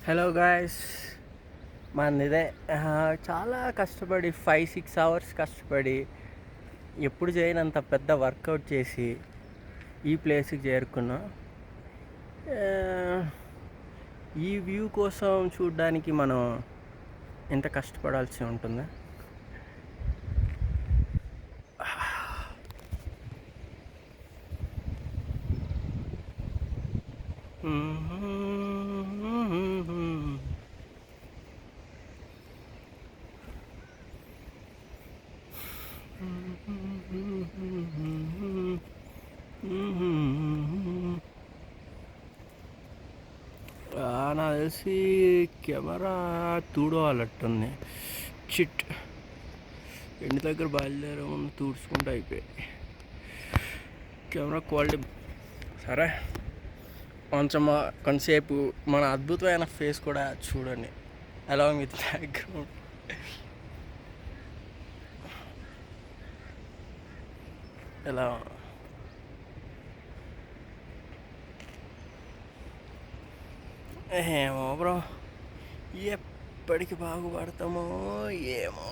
Hello guys, మనదే చాలా కష్టపడి 5-6 అవర్స్ కష్టపడి ఎప్పుడు చేయనంత పెద్ద వర్కౌట్ చేసి ఈ ప్లేస్కి చేరుకున్నాం. ఈ వ్యూ కోసం చూడడానికి మనం ఎంత కష్టపడాల్సి ఉంటుంది. నాకు తెలిసి కెమెరా తూడవాలట్టుంది. చిట్ ఎండి దగ్గర బయలుదేరే ముందు తూడ్చుకుంటూ అయిపోయాయి. కెమెరా క్వాలిటీ సరే, కొంతసేపు మన అద్భుతమైన ఫేస్ కూడా చూడండి, అలాంగ్ విత్ బ్యాక్గ్రౌండ్. ఎలా ఏమో బ్రో, ఎప్పటికి బాగుపడతామో ఏమో.